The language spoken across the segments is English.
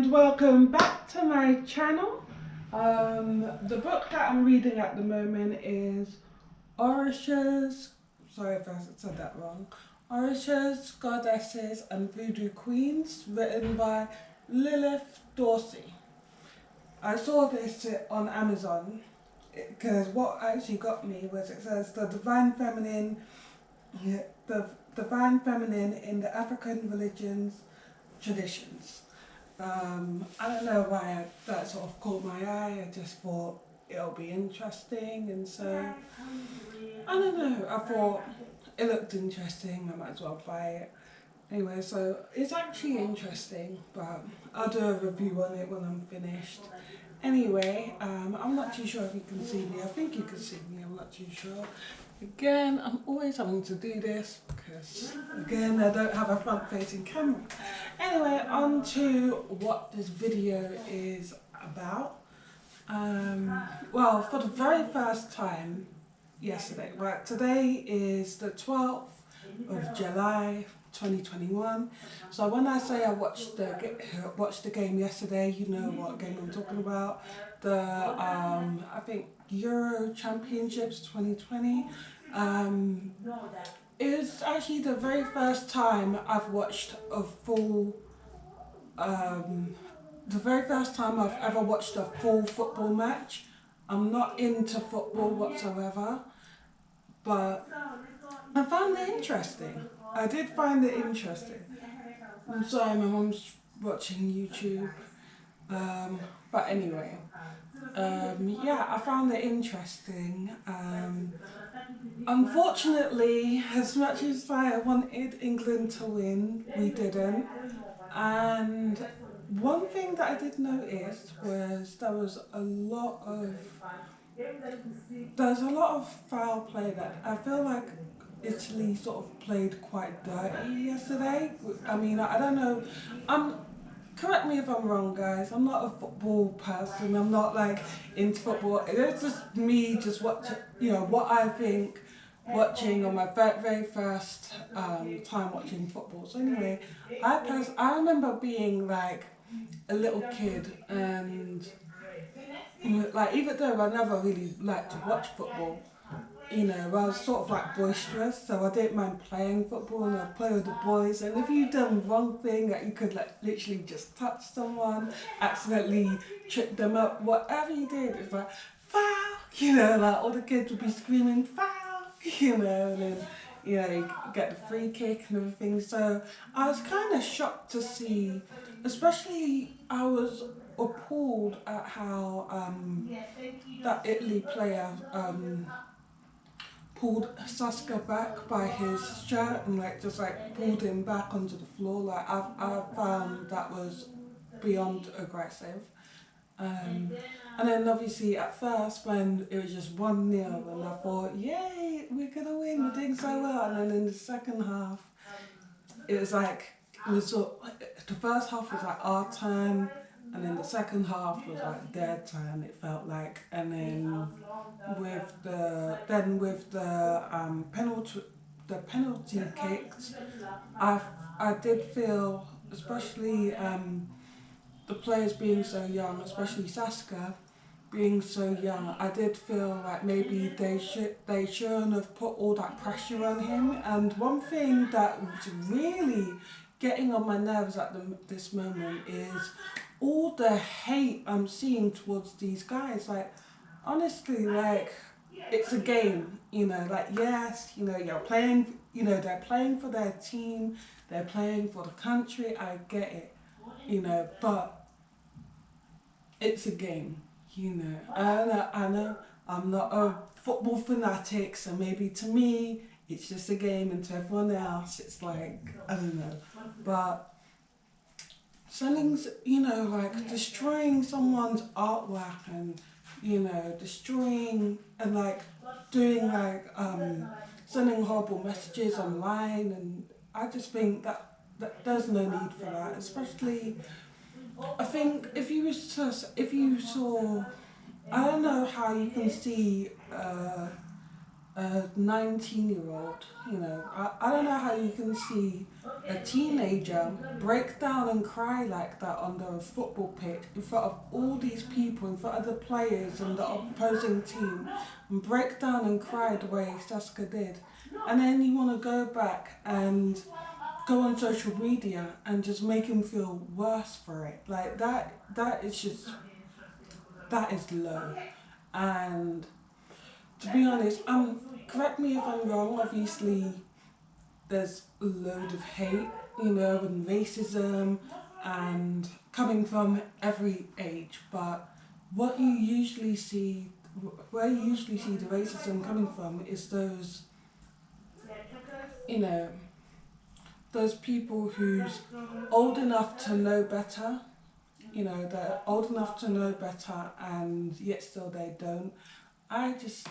and welcome back to my channel. The book that I'm reading at the moment is Orishas, sorry if I said that wrong, Orishas, Goddesses and Voodoo Queens, written by Lilith Dorsey. I saw this on Amazon because what actually got me was it says the divine feminine, the divine feminine in the African religions, traditions. I don't know why that sort of caught my eye. I just thought it'll be interesting, and so I don't know. I thought it looked interesting. I might as well buy it. Anyway, so it's actually interesting, but I'll do a review on it when I'm finished. Anyway, I'm not too sure if you can see me. I think you can see me. I'm not too sure. Again, I'm always having to do this because, again, I don't have a front-facing camera. Anyway, on to what this video is about. Well, for the very first time yesterday, right, today is the 12th of July 2021. So when I say I watched the game yesterday, you know what game I'm talking about. The I think Euro Championships 2020. It was actually the very first time I've watched a full, the very first time I've ever watched a full football match. I'm not into football whatsoever, but I found it interesting. I did find it interesting. I'm sorry, my mum's watching YouTube. But anyway, yeah, I found it interesting. Unfortunately, as much as I wanted England to win, we didn't. And one thing that I did notice was there was a lot of foul play that I feel like Italy sort of played quite dirty yesterday. I mean, I don't know. Correct me if I'm wrong, guys. I'm not a football person. I'm not like into football. It's just me just watching, you know, what I think watching on my very first time watching football. So anyway, I remember being like a little kid, and like even though I never really liked to watch football, you know, I was sort of like boisterous, so I didn't mind playing football, and I'd play with the boys. And if you done the wrong thing, like you could like literally just touch someone, accidentally trip them up, whatever you did, it's like foul, you know, like all the kids would be screaming foul, you know, and then you know you get the free kick and everything. So I was kind of shocked to see, especially I was appalled at how that Italy player pulled Saskia back by his shirt and like just like pulled him back onto the floor. Like I found that was beyond aggressive. And then obviously at first when it was just 1-0 and I thought, yay, we're gonna win, we're doing so well. And then in the second half, it was like, the first half was like our time, and then the second half was like their time, it felt like. And then with the penalty kicks, I did feel, especially the players being so young, especially Saskia being so young, I did feel like maybe they shouldn't have put all that pressure on him. And one thing that was really getting on my nerves at this moment is all the hate I'm seeing towards these guys. Like, honestly, like, it's a game, you know, like, yes, you know, you're playing, you know, they're playing for their team, they're playing for the country, I get it, you know, but it's a game, you know. I know I'm not a football fanatic, so maybe to me, it's just a game, and to everyone else, it's like, I don't know, but sending, you know, like destroying someone's artwork and, you know, destroying and like doing like sending horrible messages online, and I just think that there's no need for that. Especially, I think if you saw, I don't know how you can see a 19-year-old, I don't know how you can see a teenager break down and cry like that under a football pitch in front of all these people, in front of the players and the opposing team, and break down and cry the way Saskia did. And then you want to go back and go on social media and just make him feel worse for it. Like that is just, that is low. And to be honest, correct me if I'm wrong, obviously there's a load of hate, and racism and coming from every age, but what you usually see, where you usually see the racism coming from is those, you know, those people who's old enough to know better, they're old enough to know better and yet still they don't. I just,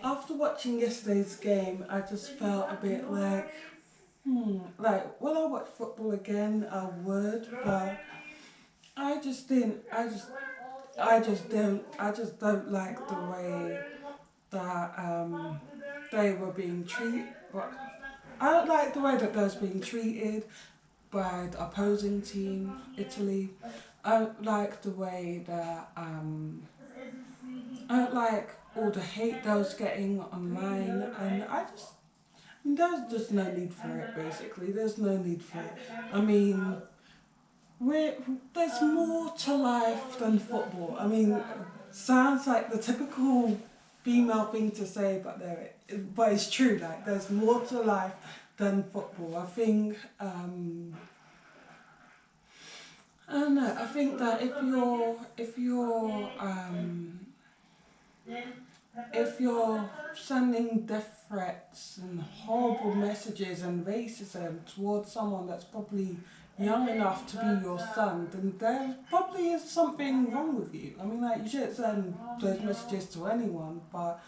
after watching yesterday's game, I just felt a bit like, like, will I watch football again? I would, but I just didn't, I just don't like the way that they were being treated. I don't like the way that they was being treated by the opposing team, Italy. I don't like the way that I don't like all the hate that I was getting online, and there's just no need for it. Basically, there's no need for it. I mean, there's more to life than football. I mean, sounds like the typical female thing to say, but it's true. Like, there's more to life than football. I think. I don't know. I think that if you're sending death threats and horrible messages and racism towards someone that's probably young enough to be your son, then there probably is something wrong with you. I mean, like, you shouldn't send those messages to anyone, but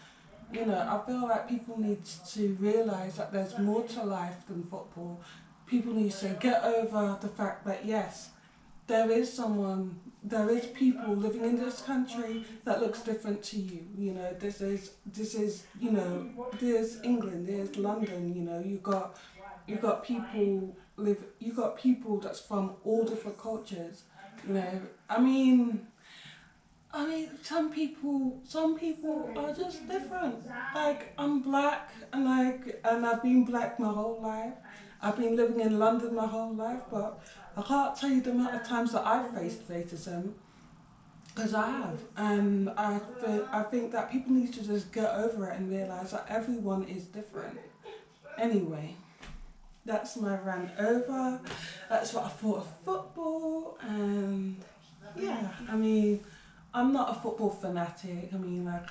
I feel like people need to realise that there's more to life than football. People need to get over the fact that yes, there is people living in this country that looks different to you. This is, there's England, there's London, you got people that's from all different cultures. I mean, some people are just different. Like, I'm black, and I've been black my whole life. I've been living in London my whole life, but I can't tell you the amount of times that I've faced racism, because I have. And I think that people need to just get over it and realise that everyone is different. Anyway, that's my rant over. That's what I thought of football, and yeah, I mean, I'm not a football fanatic. I mean, like,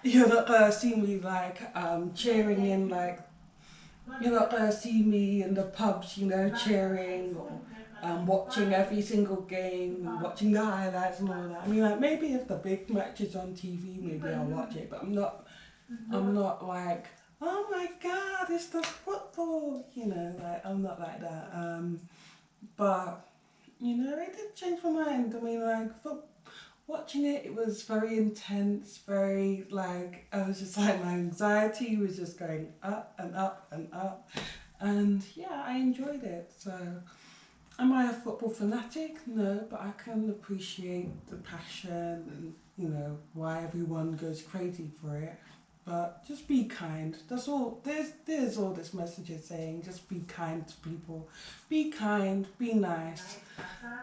you're not gonna see me like cheering in, like, you're not gonna see me in the pubs, cheering, or watching every single game, watching the highlights and all that. I mean, like, maybe if the big match is on TV, maybe I'll watch it, but I'm not like, oh my God, it's the football, like, I'm not like that. But it did change my mind. I mean, like, watching it was very intense, very, like, I was just like, my anxiety was just going up and up and up. And yeah, I enjoyed it. So, am I a football fanatic? No, but I can appreciate the passion and, why everyone goes crazy for it. But just be kind. That's all. There's all this message is saying. Just be kind to people. Be kind. Be nice.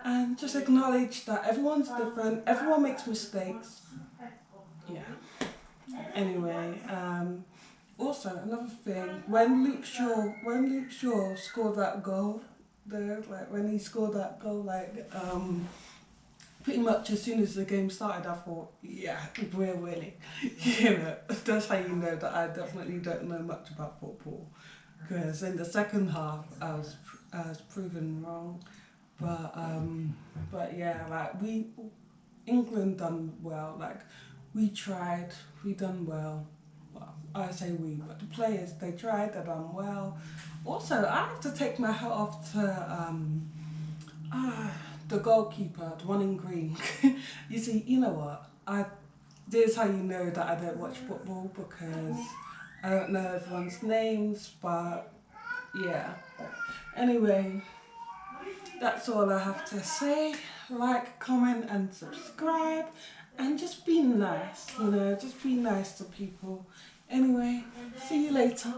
And just acknowledge that everyone's different. Everyone makes mistakes. Yeah. Anyway. Also, another thing. When Luke Shaw scored that goal, when he scored that goal, pretty much as soon as the game started, I thought, yeah, we're winning. That's how you know that I definitely don't know much about football. Because in the second half, I was proven wrong. But yeah, like, England done well. Like, we tried, we done well. Well, I say we, but the players, they tried, they done well. Also, I have to take my hat off to the goalkeeper, the one in green. You see, you know what? This is how you know that I don't watch football, because I don't know everyone's names, but yeah. Anyway, that's all I have to say. Like, comment and subscribe and just be nice, just be nice to people. Anyway, see you later.